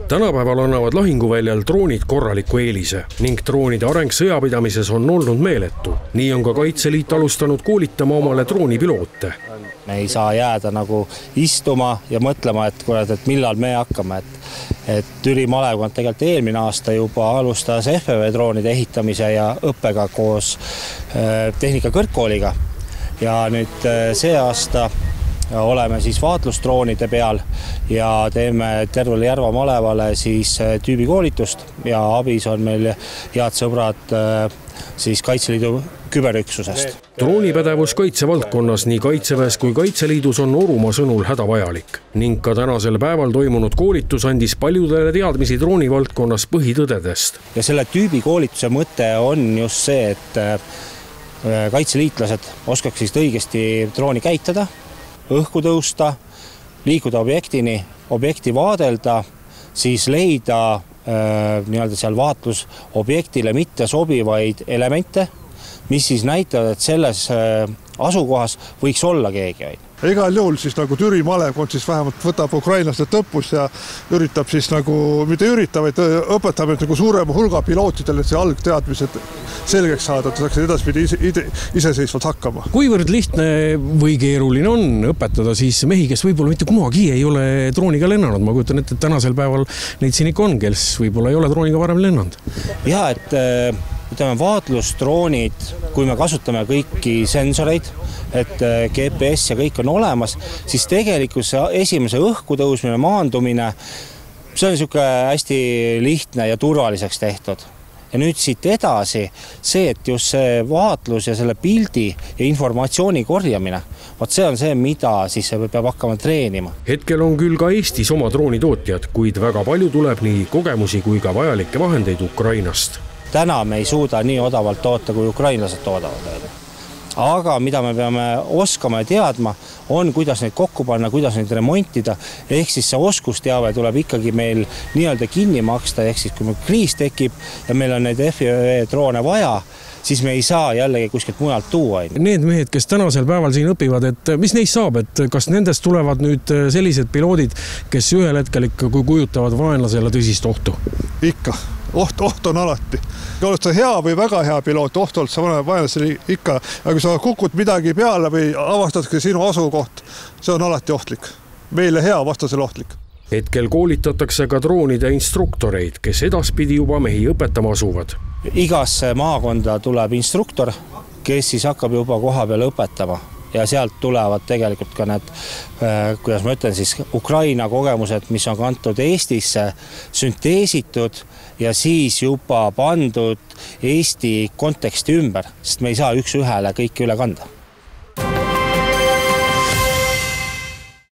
Tänapäeval annavad lahinguväljal droonid korraliku eelise ning droonide areng sõjapidamises on olnud meeletu. Nii on ka Kaitseliit alustanud koolitama omale droonipiloote. Me ei saa jääda nagu istuma ja mõtlema, et millal me hakkame. Et Türi malevkond tegelikult eelmine aasta juba alustas FPV droonide ehitamise ja õppega koos tehnika kõrgkooliga. Ja nüüd see aasta oleme siis vaatlusdroonide peal ja teeme tervele Järva malevale siis tüübikoolitust ja abis on meil head sõbrad siis Kaitseliidu küberüksusest. Droonipädevus kaitsevaldkonnas nii Kaitseväes kui Kaitseliidus on Orumaa sõnul hädavajalik ning ka tänasel päeval toimunud koolitus andis paljudele teadmisi droonivaldkonnas põhitõdedest. Ja selle tüübikoolituse mõte on just see, et kaitseliitlased oskaksid õigesti drooni käitada, õhku tõusta, liikuda objektini, objekti vaadelda, siis leida seal vaatlusobjektile mitte sobivaid elemente, mis siis näitavad, et selles asukohas võiks olla keegi. Igal juhul siis nagu Türi malevkond siis vähemalt võtab ukrainlased õppus ja üritab siis nagu, mitte üritab, vaid õpetab nagu suurema hulga pilootidele see algteadmised selgeks saada, et saaks edaspidi iseseisvalt hakkama. Kuivõrd lihtne või keeruline on õpetada siis mehi, kes võib-olla mitte kunagi ei ole drooniga lennanud? Ma kujutan ette, et tänasel päeval neid siin ikka on, kes võib-olla ei ole drooniga varem lennanud. Ja, ütleme, vaatlusdroonid, kui me kasutame kõiki sensoreid, et GPS ja kõik on olemas, siis tegelikult see esimese õhku tõusmine, maandumine, see on niisugune hästi lihtne ja turvaliseks tehtud. Ja nüüd siit edasi see, et just see vaatlus ja selle pildi ja informatsiooni korjamine, see on see, mida siis peab hakkama treenima. Hetkel on küll ka Eestis oma droonitootjad, kuid väga palju tuleb nii kogemusi kui ka vajalikke vahendeid Ukrainast. Täna me ei suuda nii odavalt toota, kui ukrainlased toodavad. Aga mida me peame oskama ja teadma, on kuidas neid kokku panna, kuidas neid remontida. Ehk siis see oskusteave tuleb ikkagi meil nii-öelda kinni maksta. Ehk siis kui meil kriis tekib ja meil on neid FPV droone vaja, siis me ei saa jällegi kuskilt mujalt tuua. Need mehed, kes tänasel päeval siin õpivad, et mis neist saab, et kas nendest tulevad nüüd sellised piloodid, kes ühel hetkel ikka kujutavad vaenlasele tõsist ohtu? Ikka. Oht on alati. Kui oled sa hea või väga hea piloot, oht oled sa vaenlasele ikka. Ja kui sa kukud midagi peale või avastadki sinu asukoht, see on alati ohtlik. Meile hea, vastasel ohtlik. Hetkel koolitatakse ka droonide instruktoreid, kes edaspidi juba mehi õpetama asuvad. Igasse maakonda tuleb instruktor, kes siis hakkab juba koha peal õpetama. Ja sealt tulevad tegelikult ka need, kuidas ma ütlen siis, Ukraina kogemused, mis on kantud Eestisse, sünteesitud ja siis juba pandud Eesti konteksti ümber, sest me ei saa üks ühele kõike üle kanda.